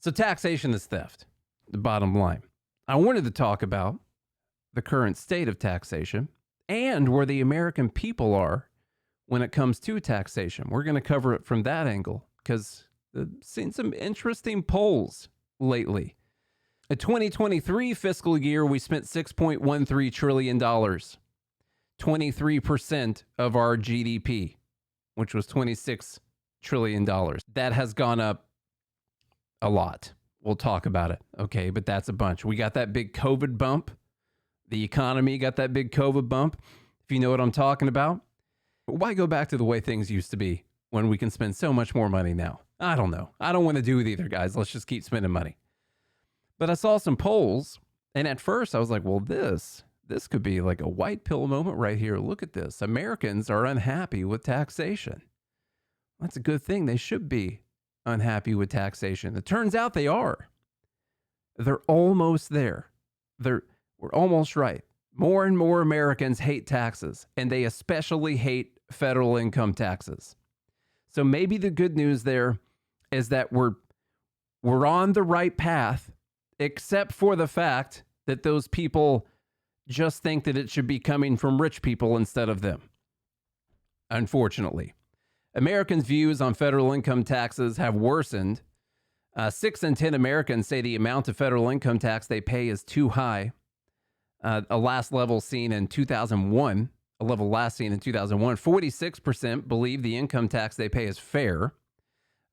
So taxation is theft, the bottom line. I wanted to talk about the current state of taxation and where the American people are when it comes to taxation. We're going to cover it from that angle because I've seen some interesting polls lately. In 2023 fiscal year, we spent $6.13 trillion, 23% of our GDP, which was $26 trillion. That has gone up a lot. We'll talk about it. Okay, but that's a bunch. We got that big COVID bump. The economy got that big COVID bump. If you know what I'm talking about. Why go back to the way things used to be when we can spend so much more money now? I don't know. I don't want to do it either, guys. Let's just keep spending money. But I saw some polls, and at first I was like, well, this could be like a white pill moment right here. Look at this. Americans are unhappy with taxation. That's a good thing. They should be unhappy with taxation. It turns out they are. They're almost there. We're almost right. More and more Americans hate taxes, and they especially hate federal income taxes. So maybe the good news there is that we're on the right path, except for the fact that those people just think that it should be coming from rich people instead of them. Unfortunately, Americans' views on federal income taxes have worsened. 6 in 10 Americans say the amount of federal income tax they pay is too high. A level seen in 2001, 46% believe the income tax they pay is fair,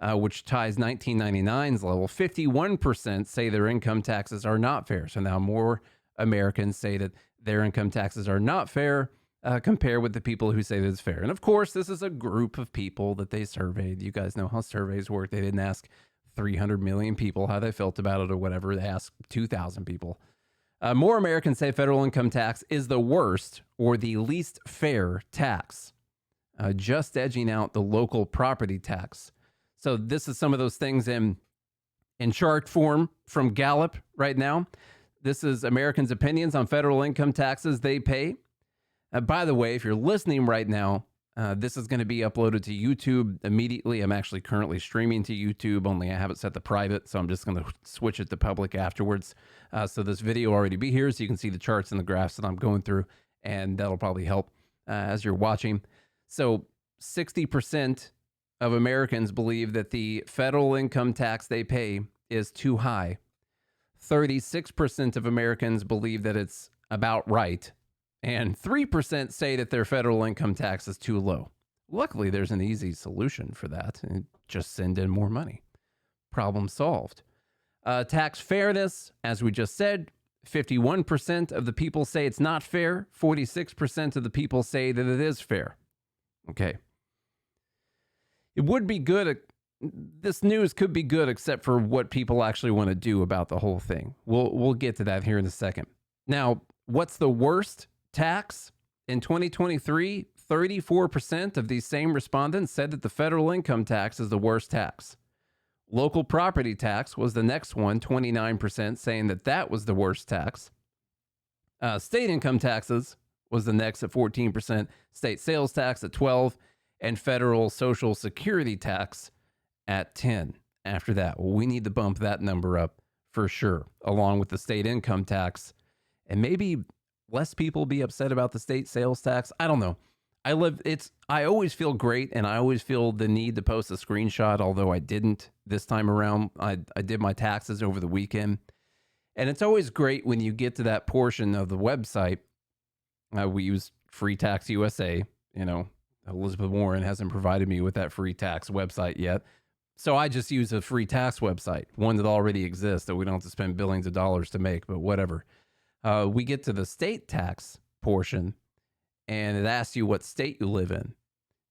which ties 1999's level. 51% say their income taxes are not fair. So now more Americans say that their income taxes are not fair compared with the people who say that it's fair. And of course, this is a group of people that they surveyed. You guys know how surveys work. They didn't ask 300 million people how they felt about it or whatever. They asked 2,000 people. More Americans say federal income tax is the worst or the least fair tax, just edging out the local property tax. So this is some of those things in chart form from Gallup right now. This is Americans' opinions on federal income taxes they pay. By the way, if you're listening right now, this is going to be uploaded to YouTube immediately. I'm actually currently streaming to YouTube, only I have it set to private, so I'm just going to switch it to public afterwards. So this video will already be here, so you can see the charts and the graphs that I'm going through, and that'll probably help as you're watching. So 60% of Americans believe that the federal income tax they pay is too high. 36% of Americans believe that it's about right. And 3% say that their federal income tax is too low. Luckily, there's an easy solution for that. Just send in more money. Problem solved. Tax fairness, as we just said, 51% of the people say it's not fair. 46% of the people say that it is fair. Okay. It would be good. This news could be good, except for what people actually want to do about the whole thing. We'll get to that here in a second. Now, what's the worst tax? In 2023, 34% of these same respondents said that the federal income tax is the worst tax. Local property tax was the next one, 29% saying that that was the worst tax. State income taxes was the next at 14%, state sales tax at 12%, and federal social security tax at 10%. After that, well, we need to bump that number up for sure, along with the state income tax, and maybe less people be upset about the state sales tax. I don't know. I always feel great, and I always feel the need to post a screenshot, although I didn't this time around. I did my taxes over the weekend, and it's always great when you get to that portion of the website. We use Free Tax USA. You know, Elizabeth Warren hasn't provided me with that free tax website yet. So I just use a free tax website, one that already exists that we don't have to spend billions of dollars to make, but whatever. We get to the state tax portion, and it asks you what state you live in.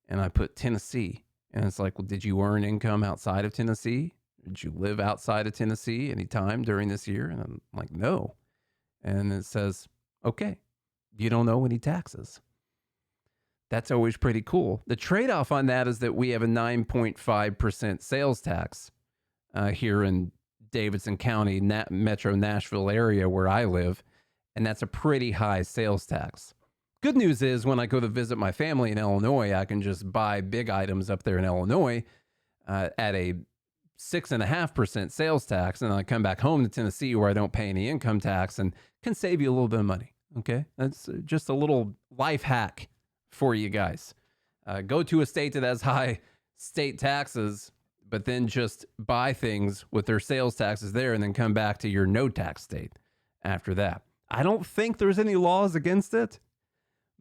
And I put Tennessee. And it's like, well, did you earn income outside of Tennessee? Did you live outside of Tennessee any time during this year? And I'm like, no. And it says, okay, you don't owe any taxes. That's always pretty cool. The trade-off on that is that we have a 9.5% sales tax here in Davidson County, Metro Nashville area where I live. And that's a pretty high sales tax. Good news is when I go to visit my family in Illinois, I can just buy big items up there in Illinois at a 6.5% sales tax, and I come back home to Tennessee where I don't pay any income tax and can save you a little bit of money. Okay, that's just a little life hack for you guys. Go to a state that has high state taxes, but then just buy things with their sales taxes there and then come back to your no tax state after that. I don't think there's any laws against it,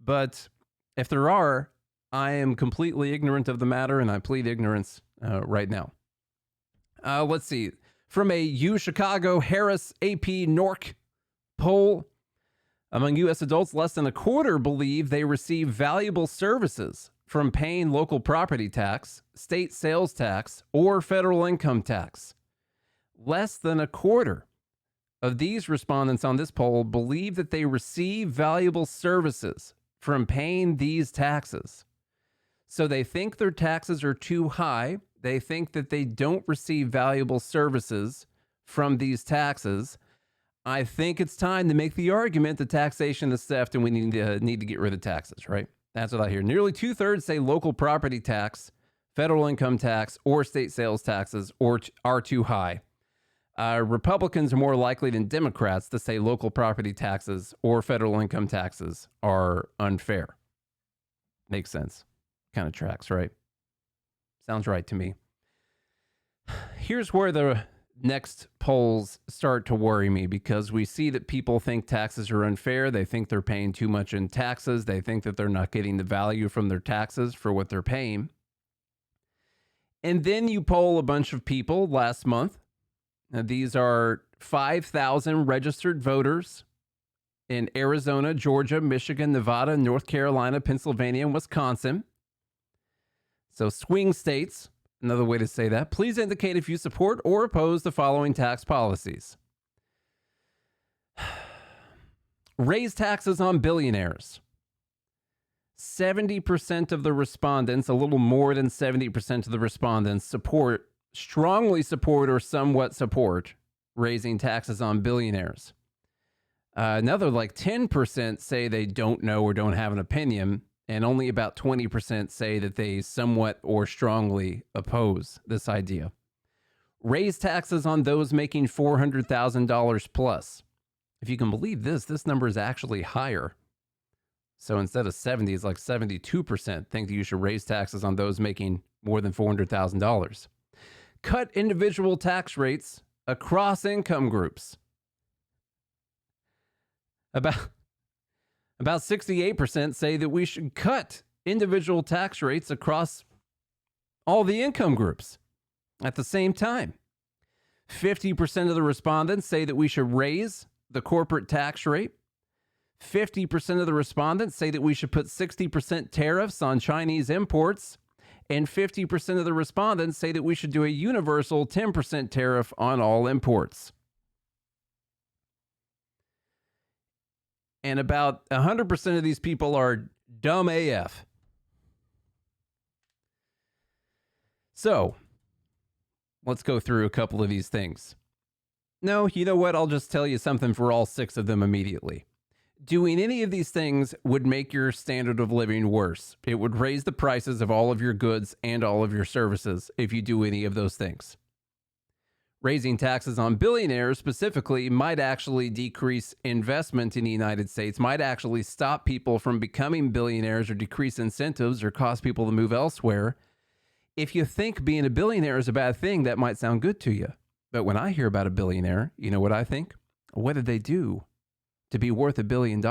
but if there are, I am completely ignorant of the matter and I plead ignorance right now. Let's see. From a U Chicago Harris AP NORC poll, among U.S. adults, less than a quarter believe they receive valuable services from paying local property tax, state sales tax, or federal income tax. Less than a quarter of these respondents on this poll believe that they receive valuable services from paying these taxes. So they think their taxes are too high. They think that they don't receive valuable services from these taxes. I think it's time to make the argument that taxation is theft and we need to get rid of taxes, right? That's what I hear. Nearly 2/3 say local property tax, federal income tax, or state sales taxes are too high. Republicans are more likely than Democrats to say local property taxes or federal income taxes are unfair. Makes sense. Kind of tracks, right? Sounds right to me. Here's where the next polls start to worry me, because we see that people think taxes are unfair. They think they're paying too much in taxes. They think that they're not getting the value from their taxes for what they're paying. And then you poll a bunch of people last month. Now, these are 5,000 registered voters in Arizona, Georgia, Michigan, Nevada, North Carolina, Pennsylvania, and Wisconsin. So swing states. Another way to say that. Please indicate if you support or oppose the following tax policies. Raise taxes on billionaires. 70% of the respondents, a little more than 70% of the respondents strongly support or somewhat support raising taxes on billionaires. Another like 10% say they don't know or don't have an opinion. And only about 20% say that they somewhat or strongly oppose this idea. Raise taxes on those making $400,000 plus. If you can believe this number is actually higher. So instead of 70, it's like 72% think that you should raise taxes on those making more than $400,000. Cut individual tax rates across income groups. About 68% say that we should cut individual tax rates across all the income groups at the same time. 50% of the respondents say that we should raise the corporate tax rate. 50% of the respondents say that we should put 60% tariffs on Chinese imports. And 50% of the respondents say that we should do a universal 10% tariff on all imports. And about 100% of these people are dumb AF. So, let's go through a couple of these things. No, you know what? I'll just tell you something for all 6 of them immediately. Doing any of these things would make your standard of living worse. It would raise the prices of all of your goods and all of your services if you do any of those things. Raising taxes on billionaires specifically might actually decrease investment in the United States, might actually stop people from becoming billionaires or decrease incentives or cause people to move elsewhere. If you think being a billionaire is a bad thing, that might sound good to you. But when I hear about a billionaire, you know what I think? What did they do to be worth $1 billion?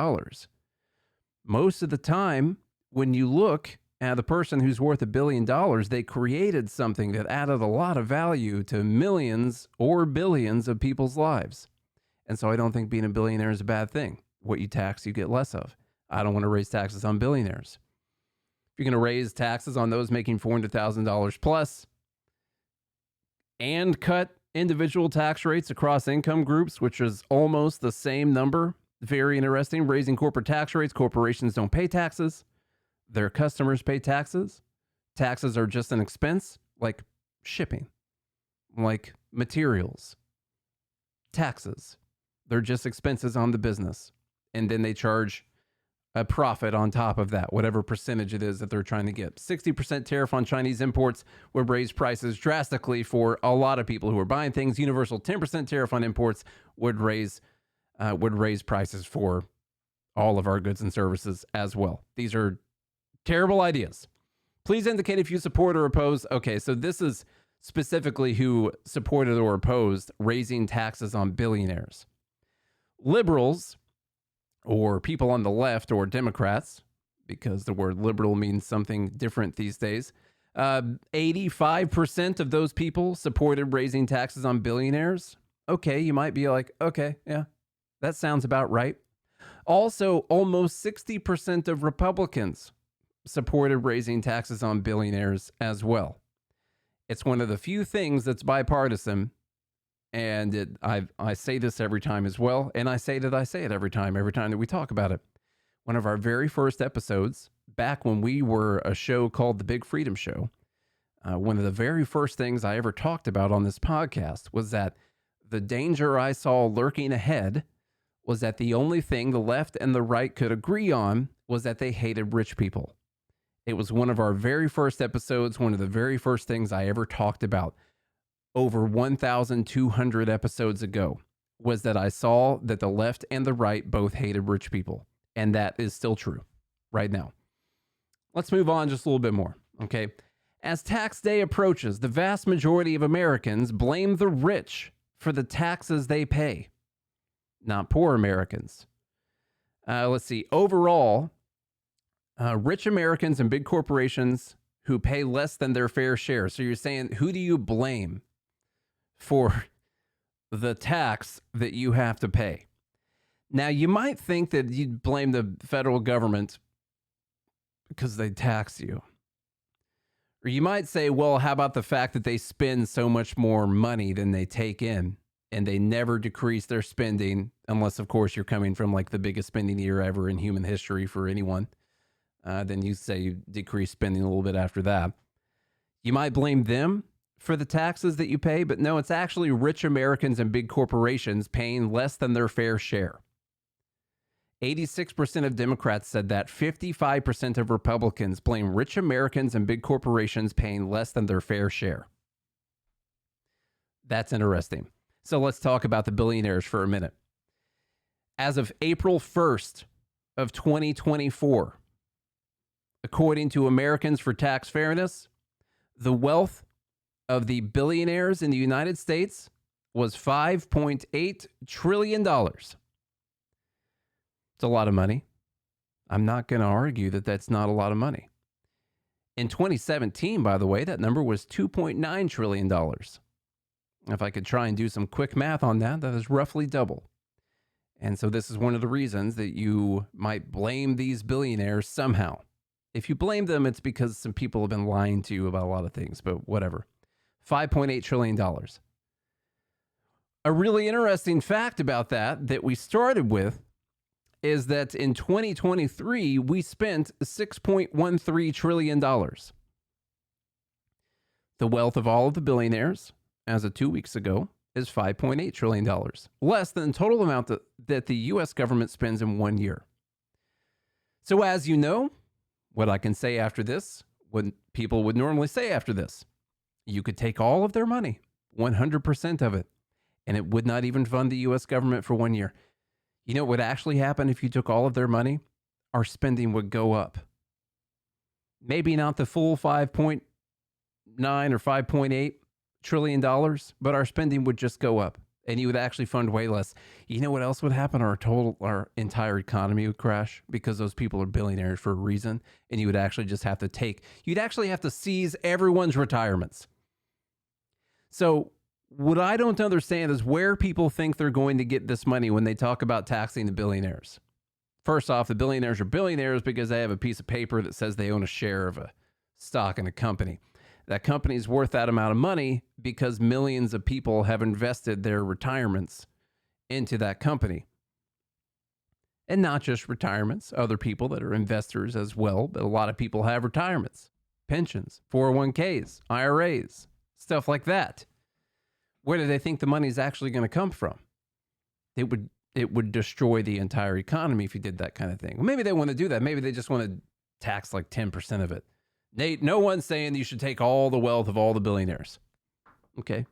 Most of the time, when you look at the person who's worth $1 billion, they created something that added a lot of value to millions or billions of people's lives. And so I don't think being a billionaire is a bad thing. What you tax, you get less of. I don't want to raise taxes on billionaires. If you're going to raise taxes on those making $400,000 plus and cut individual tax rates across income groups, which is almost the same number, very interesting. Raising corporate tax rates, corporations don't pay taxes. Their customers pay taxes. Taxes are just an expense, like shipping, like materials. Taxes, they're just expenses on the business. And then they charge a profit on top of that, whatever percentage it is that they're trying to get. 60% tariff on Chinese imports would raise prices drastically for a lot of people who are buying things. Universal 10% tariff on imports would raise prices for all of our goods and services as well. These are terrible ideas. Please indicate if you support or oppose. Okay, so this is specifically who supported or opposed raising taxes on billionaires. Liberals, or people on the left, or Democrats, because the word liberal means something different these days. 85% of those people supported raising taxes on billionaires. Okay, you might be like, okay, yeah, that sounds about right. Also, almost 60% of Republicans supported raising taxes on billionaires as well. It's one of the few things that's bipartisan. And I say this every time as well. And I say it every time that we talk about it. One of our very first episodes, back when we were a show called The Big Freedom Show, one of the very first things I ever talked about on this podcast was that the danger I saw lurking ahead was that the only thing the left and the right could agree on was that they hated rich people. It was one of our very first episodes, one of the very first things I ever talked about over 1,200 episodes ago, was that I saw that the left and the right both hated rich people. And that is still true right now. Let's move on just a little bit more, okay? As tax day approaches, the vast majority of Americans blame the rich for the taxes they pay, not poor Americans. Let's see. Overall, rich Americans and big corporations who pay less than their fair share. So you're saying, who do you blame for the tax that you have to pay? Now, you might think that you'd blame the federal government because they tax you. Or you might say, well, how about the fact that they spend so much more money than they take in, and they never decrease their spending, unless, of course, you're coming from like the biggest spending year ever in human history for anyone. Then you say you decrease spending a little bit after that. You might blame them for the taxes that you pay, but no, it's actually rich Americans and big corporations paying less than their fair share. 86% of Democrats said that. 55% of Republicans blame rich Americans and big corporations paying less than their fair share. That's interesting. So let's talk about the billionaires for a minute. As of April 1st of 2024, according to Americans for Tax Fairness, the wealth of the billionaires in the United States was $5.8 trillion. It's a lot of money. I'm not going to argue that that's not a lot of money. In 2017, by the way, that number was $2.9 trillion. If I could try and do some quick math on that, that is roughly double. And so this is one of the reasons that you might blame these billionaires somehow. If you blame them, it's because some people have been lying to you about a lot of things, but whatever. $5.8 trillion. A really interesting fact about that we started with is that in 2023, we spent $6.13 trillion. The wealth of all of the billionaires, as of 2 weeks ago, is $5.8 trillion, less than the total amount that the U.S. government spends in 1 year. So as you know, what I can say after this, what people would normally say after this, you could take all of their money, 100% of it, and it would not even fund the U.S. government for 1 year. You know what would actually happen if you took all of their money? Our spending would go up. Maybe not the full 5.9 or $5.8 trillion, but our spending would just go up, and you would actually fund way less. You know what else would happen? Our entire economy would crash because those people are billionaires for a reason, and you would actually just have to you'd actually have to seize everyone's retirements. So what I don't understand is where people think they're going to get this money when they talk about taxing the billionaires. First off, the billionaires are billionaires because they have a piece of paper that says they own a share of a stock in a company. That company is worth that amount of money because millions of people have invested their retirements into that company. And not just retirements, other people that are investors as well, but a lot of people have retirements, pensions, 401ks, IRAs, stuff like that. Where do they think the money is actually going to come from? It would it would destroy the entire economy if you did that kind of thing. Well, maybe they want to do that. Maybe they just want to tax like 10% of it. Nate, no one's saying you should take all the wealth of all the billionaires. Okay.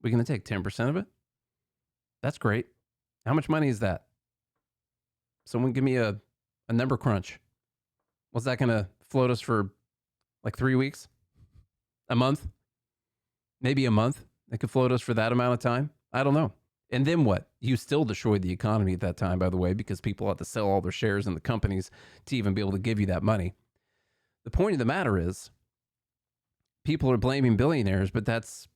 We're going to take 10% of it? That's great. How much money is that? Someone give me a number crunch. What's that going to float us for like 3 weeks? A month? Maybe a month? It could float us for that amount of time? I don't know. And then what? You still destroyed the economy at that time, by the way, because people had to sell all their shares in the companies to even be able to give you that money. The point of the matter is, people are blaming billionaires, but that's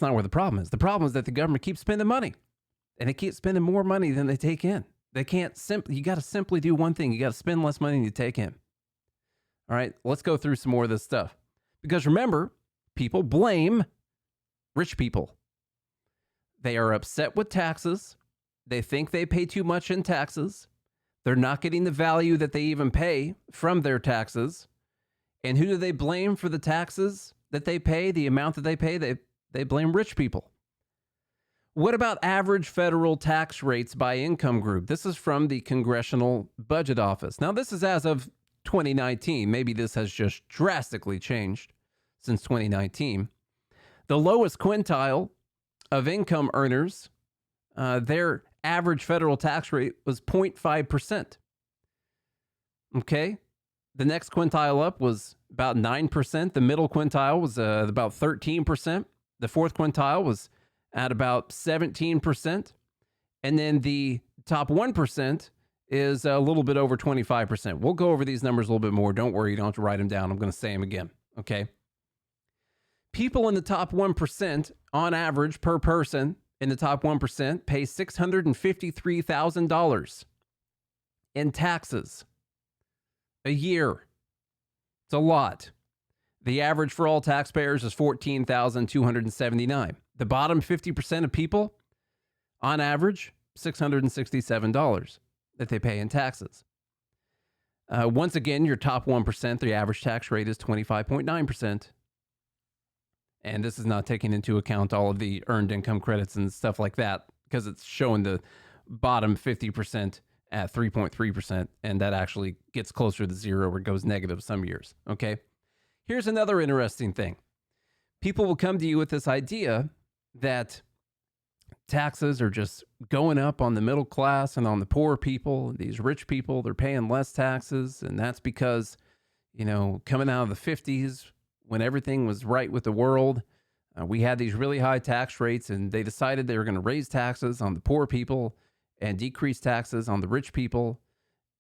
not where the problem is. The problem is that the government keeps spending money, and they keep spending more money than they take in. They can't you got to simply do one thing. You got to spend less money than you take in. All right, let's go through some more of this stuff. Because remember, people blame rich people. They are upset with taxes. They think they pay too much in taxes. They're not getting the value that they even pay from their taxes. And who do they blame for the taxes that they pay, the amount that they pay? They blame rich people. What about average federal tax rates by income group? This is from the Congressional Budget Office. Now, this is as of 2019. Maybe this has just drastically changed since 2019. The lowest quintile of income earners, their average federal tax rate was 0.5%. Okay. The next quintile up was about 9%. The middle quintile was about 13%. The fourth quintile was at about 17%. And then the top 1% is a little bit over 25%. We'll go over these numbers a little bit more. Don't worry, you don't have to write them down. I'm going to say them again. Okay. People in the top 1%, on average per person in the top 1%, pay $653,000 in taxes a year. It's a lot. The average for all taxpayers is $14,279. The bottom 50% of people, on average, $667 that they pay in taxes. Once again, your top 1%, the average tax rate is 25.9%. And this is not taking into account all of the earned income credits and stuff like that, because it's showing the bottom 50% at 3.3%. And that actually gets closer to zero or goes negative some years. Okay. Here's another interesting thing. People will come to you with this idea that taxes are just going up on the middle class and on the poor people. These rich people, they're paying less taxes. And that's because, coming out of the 50s, when everything was right with the world, we had these really high tax rates, and they decided they were going to raise taxes on the poor people and decrease taxes on the rich people.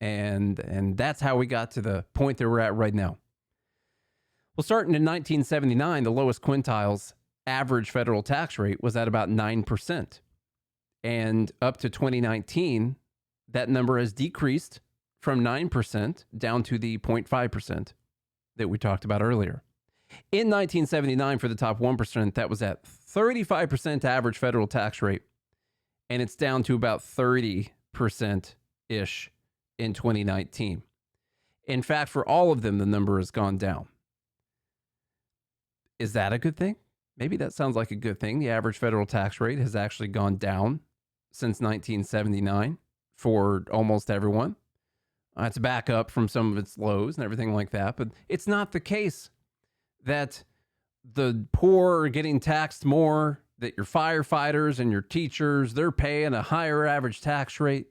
And that's how we got to the point that we're at right now. Well, starting in 1979, the lowest quintile's average federal tax rate was at about 9%. And up to 2019, that number has decreased from 9% down to the 0.5% that we talked about earlier. In 1979, for the top 1%, that was at 35% average federal tax rate. And it's down to about 30%-ish in 2019. In fact, for all of them, the number has gone down. Is that a good thing? Maybe that sounds like a good thing. The average federal tax rate has actually gone down since 1979 for almost everyone. It's back up from some of its lows and everything like that. But it's not the case that the poor are getting taxed more, that your firefighters and your teachers, they're paying a higher average tax rate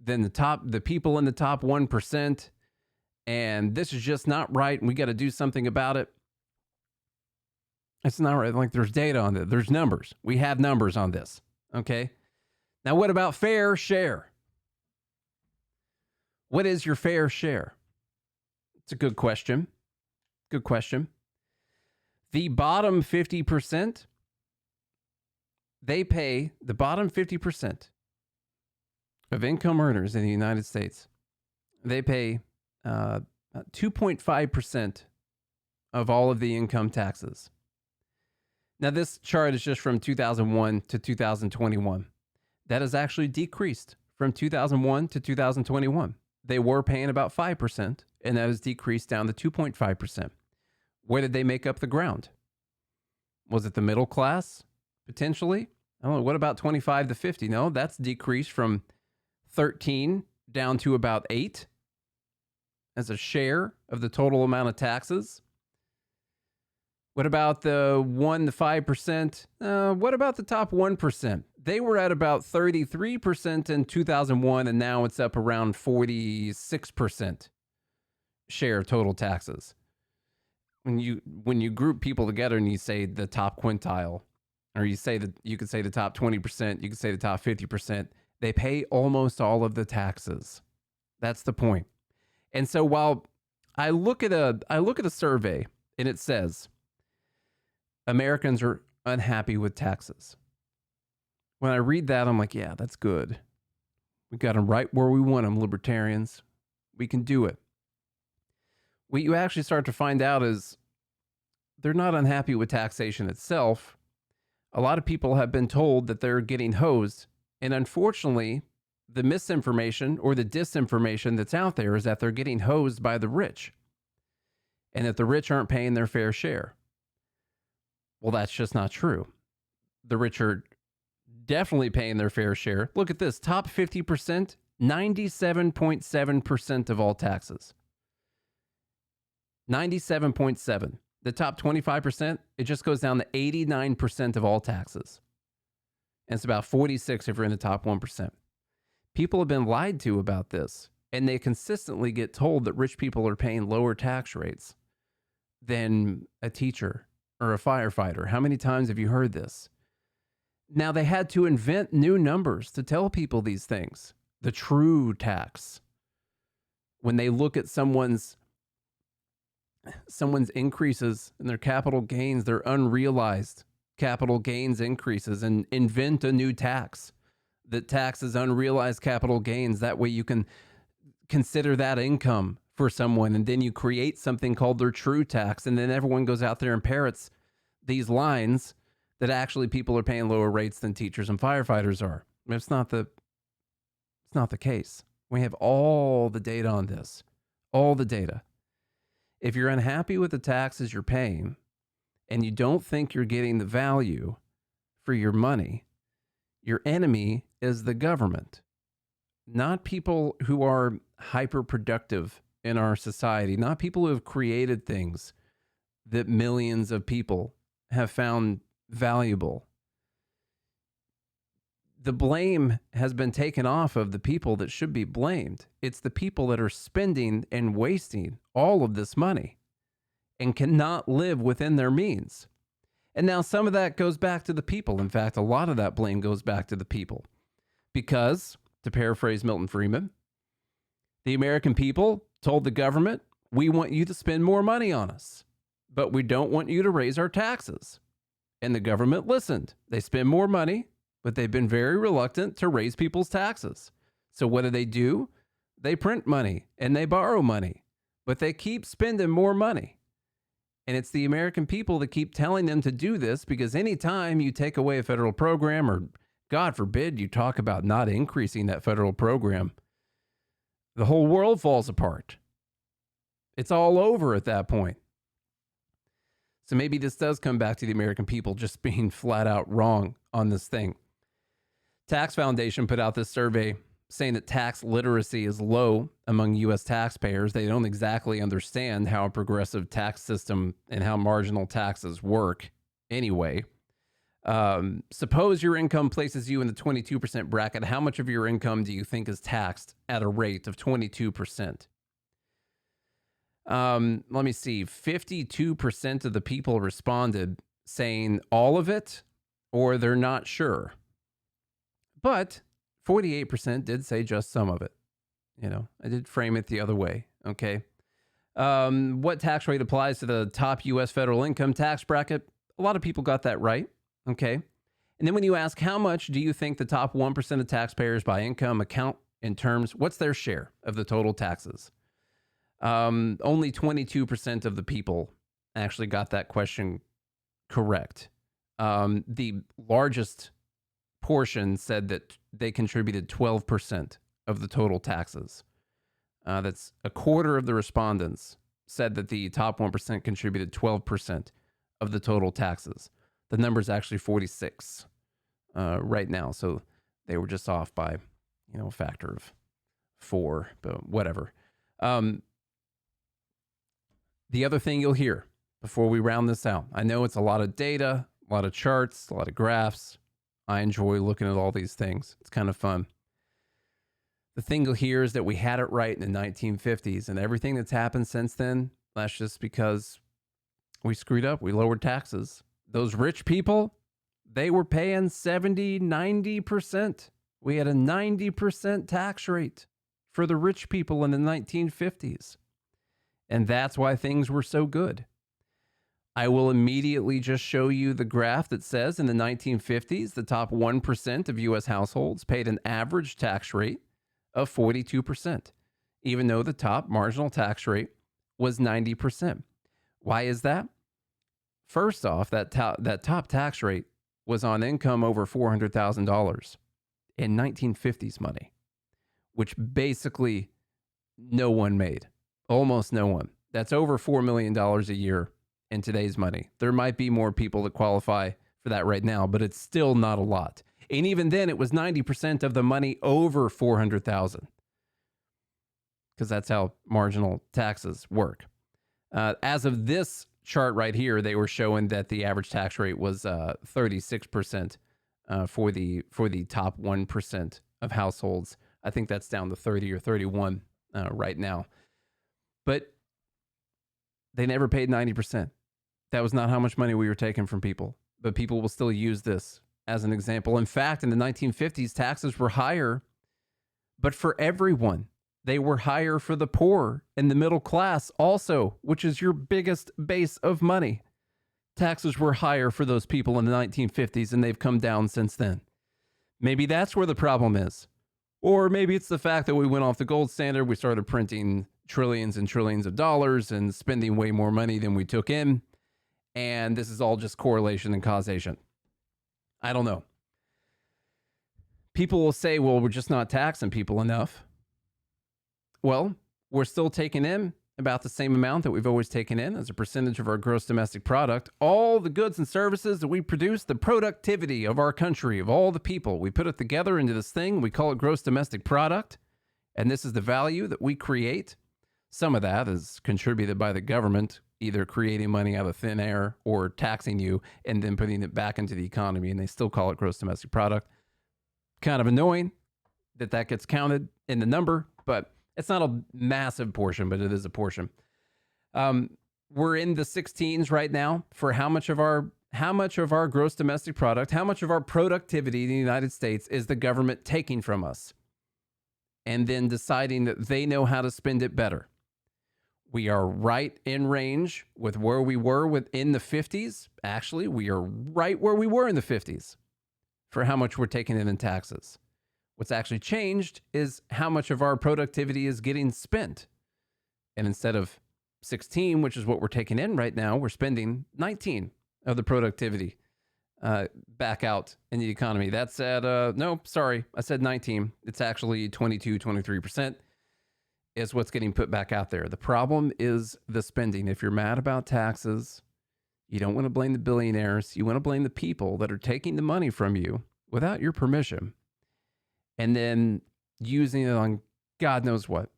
than the people in the top 1%. And this is just not right. And we got to do something about it. It's not right. Like, there's data on it. There's numbers. We have numbers on this. Okay. Now, what about fair share? What is your fair share? It's a good question. Good question. The bottom 50%, the bottom 50% of income earners in the United States, they pay 2.5% of all of the income taxes. Now, this chart is just from 2001 to 2021. That has actually decreased from 2001 to 2021. They were paying about 5%, and that has decreased down to 2.5%. Where did they make up the ground? Was it the middle class, potentially? I don't know. What about 25 to 50? No, that's decreased from 13 down to about 8 as a share of the total amount of taxes. What about the 1 to 5%? What about the top 1%? They were at about 33% in 2001, and now it's up around 46% share of total taxes. When you group people together and you say the top quintile, or you say that you could say the top 20%, you could say the top 50%, they pay almost all of the taxes. That's the point. And so while I look at a survey and it says Americans are unhappy with taxes. When I read that, I'm like, yeah, that's good. We got them right where we want them, libertarians. We can do it. What you actually start to find out is they're not unhappy with taxation itself. A lot of people have been told that they're getting hosed. And unfortunately, the misinformation or the disinformation that's out there is that they're getting hosed by the rich and that the rich aren't paying their fair share. Well, that's just not true. The rich are definitely paying their fair share. Look at this. Top 50%, 97.7% of all taxes. 97.7. The top 25%, it just goes down to 89% of all taxes. And it's about 46 if you're in the top 1%. People have been lied to about this, and they consistently get told that rich people are paying lower tax rates than a teacher or a firefighter. How many times have you heard this? Now, they had to invent new numbers to tell people these things. The true tax. When they look at someone's increases in their capital gains, their unrealized capital gains increases, and invent a new tax that taxes unrealized capital gains. That way you can consider that income for someone, and then you create something called their true tax, and then everyone goes out there and parrots these lines that actually people are paying lower rates than teachers and firefighters are. It's not the case. We have all the data on this, all the data. If you're unhappy with the taxes you're paying and you don't think you're getting the value for your money, your enemy is the government, not people who are hyper-productive in our society, not people who have created things that millions of people have found valuable. The blame has been taken off of the people that should be blamed. It's the people that are spending and wasting all of this money and cannot live within their means. And now some of that goes back to the people. In fact, a lot of that blame goes back to the people. Because, to paraphrase Milton Friedman, the American people told the government, we want you to spend more money on us, but we don't want you to raise our taxes. And the government listened. They spend more money, but they've been very reluctant to raise people's taxes. So what do? They print money and they borrow money, but they keep spending more money. And it's the American people that keep telling them to do this, because anytime you take away a federal program, or God forbid you talk about not increasing that federal program, the whole world falls apart. It's all over at that point. So maybe this does come back to the American people just being flat out wrong on this thing. Tax Foundation put out this survey saying that tax literacy is low among U.S. taxpayers. They don't exactly understand how a progressive tax system and how marginal taxes work anyway. Suppose your income places you in the 22% bracket. How much of your income do you think is taxed at a rate of 22%? Let me see. 52% of the people responded saying all of it, or they're not sure. But 48% did say just some of it. You know, I did frame it the other way. Okay. What tax rate applies to the top U.S. federal income tax bracket? A lot of people got that right. Okay. And then when you ask how much do you think the top 1% of taxpayers by income account in terms, what's their share of the total taxes? Only 22% of the people actually got that question correct. The largest portion said that they contributed 12% of the total taxes. That's a quarter of the respondents said that the top 1% contributed 12% of the total taxes. The number is actually 46 right now. So they were just off by, a factor of 4, but whatever. The other thing you'll hear before we round this out, I know it's a lot of data, a lot of charts, a lot of graphs. I enjoy looking at all these things. It's kind of fun. The thing you'll hear is that we had it right in the 1950s, and everything that's happened since then, that's just because we screwed up. We lowered taxes. Those rich people, they were paying 70, 90%. We had a 90% tax rate for the rich people in the 1950s. And that's why things were so good. I will immediately just show you the graph that says in the 1950s, the top 1% of U.S. households paid an average tax rate of 42%, even though the top marginal tax rate was 90%. Why is that? First off, that top tax rate was on income over $400,000 in 1950s money, which basically no one made, almost no one. That's over $4 million a year in today's money. There might be more people that qualify for that right now, but it's still not a lot. And even then, it was 90% of the money over $400,000, because that's how marginal taxes work. As of this chart right here, they were showing that the average tax rate was 36% for the top 1% of households. I think that's down to 30 or 31 right now. But they never paid 90%. That was not how much money we were taking from people. But people will still use this as an example. In fact, in the 1950s, taxes were higher, but for everyone. They were higher for the poor and the middle class also, which is your biggest base of money. Taxes were higher for those people in the 1950s, and they've come down since then. Maybe that's where the problem is. Or maybe it's the fact that we went off the gold standard. We started printing trillions and trillions of dollars and spending way more money than we took in. And this is all just correlation and causation. I don't know. People will say, well, we're just not taxing people enough. Well, we're still taking in about the same amount that we've always taken in as a percentage of our gross domestic product. All the goods and services that we produce, the productivity of our country, of all the people, we put it together into this thing. We call it gross domestic product. And this is the value that we create. Some of that is contributed by the government, either creating money out of thin air or taxing you and then putting it back into the economy. And they still call it gross domestic product. Kind of annoying that gets counted in the number, but it's not a massive portion, but it is a portion. We're in the 16s right now for how much of our gross domestic product, how much of our productivity in the United States is the government taking from us and then deciding that they know how to spend it better. We are right in range with where we were within the 50s. Actually, we are right where we were in the 50s for how much we're taking in taxes. What's actually changed is how much of our productivity is getting spent. And instead of 16, which is what we're taking in right now, we're spending 19 of the productivity back out in the economy. That's at, no, sorry, I said 19. It's actually 22, 23% is what's getting put back out there. The problem is the spending. If you're mad about taxes, you don't want to blame the billionaires. You want to blame the people that are taking the money from you without your permission, and then using it on God knows what.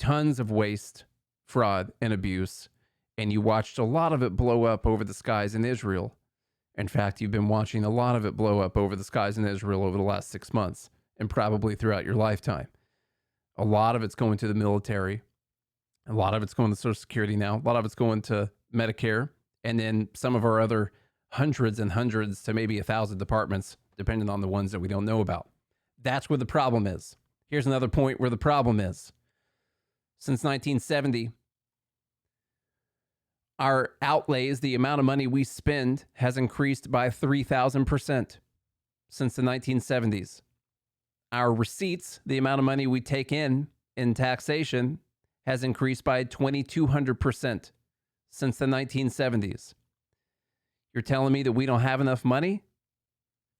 Tons of waste, fraud, and abuse. And you watched a lot of it blow up over the skies in Israel. In fact, you've been watching a lot of it blow up over the skies in Israel over the last 6 months and probably throughout your lifetime. A lot of it's going to the military. A lot of it's going to Social Security now. A lot of it's going to Medicare. And then some of our other hundreds and hundreds to maybe 1,000 departments, depending on the ones that we don't know about. That's where the problem is. Here's another point where the problem is. Since 1970, our outlays, the amount of money we spend, has increased by 3,000% since the 1970s. Our receipts, the amount of money we take in taxation, has increased by 2,200% since the 1970s. You're telling me that we don't have enough money,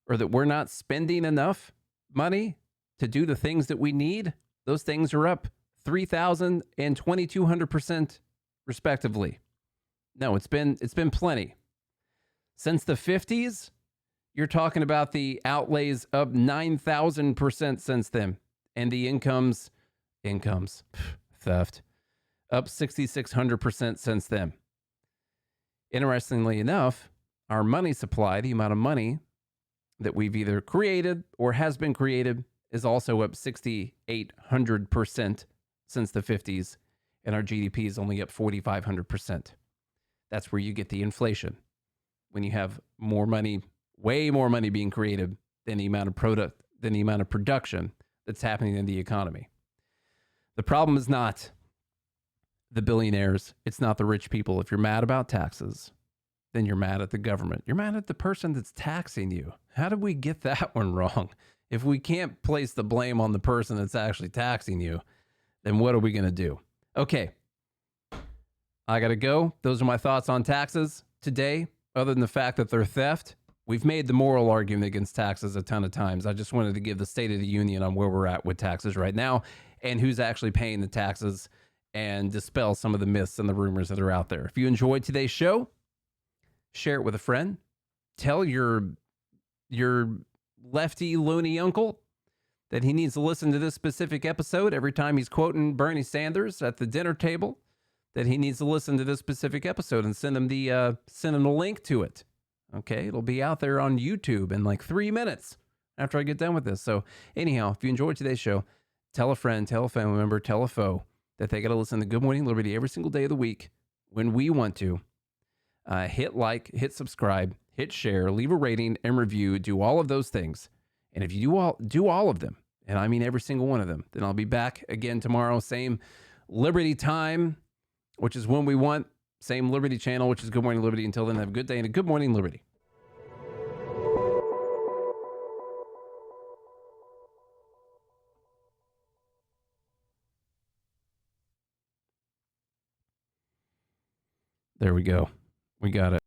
or that we're not spending enough money to do the things that we need? Those things are up 3,000 and 2,200% respectively. No, it's been plenty. Since the 50s, You're talking about the outlays up 9,000% since then. And the incomes, theft, up 6,600% since then. Interestingly enough, our money supply, the amount of money that we've either created or has been created, is also up 6,800% since the 50s. And our GDP is only up 4,500%. That's where you get the inflation. When you have more money, way more money being created than the amount of production that's happening in the economy. The problem is not the billionaires. It's not the rich people. If you're mad about taxes, then you're mad at the government. You're mad at the person that's taxing you. How did we get that one wrong? If we can't place the blame on the person that's actually taxing you, then what are we going to do? Okay, I got to go. Those are my thoughts on taxes today. Other than the fact that they're theft, we've made the moral argument against taxes a ton of times. I just wanted to give the State of the Union on where we're at with taxes right now and who's actually paying the taxes and dispel some of the myths and the rumors that are out there. If you enjoyed today's show, share it with a friend. Tell your lefty loony uncle that he needs to listen to this specific episode every time he's quoting Bernie Sanders at the dinner table, that he needs to listen to this specific episode, and send him the link to it. Okay, it'll be out there on YouTube in like 3 minutes after I get done with this. So anyhow, if you enjoyed today's show, tell a friend, tell a family member, tell a foe that they got to listen to Good Morning Liberty every single day of the week when we want to. Hit like, hit subscribe, hit share, leave a rating and review, do all of those things. And if you do all of them, and I mean every single one of them, then I'll be back again tomorrow, same Liberty time, which is when we want, same Liberty channel, which is Good Morning Liberty. Until then, have a good day and a Good Morning Liberty. There we go. We got it.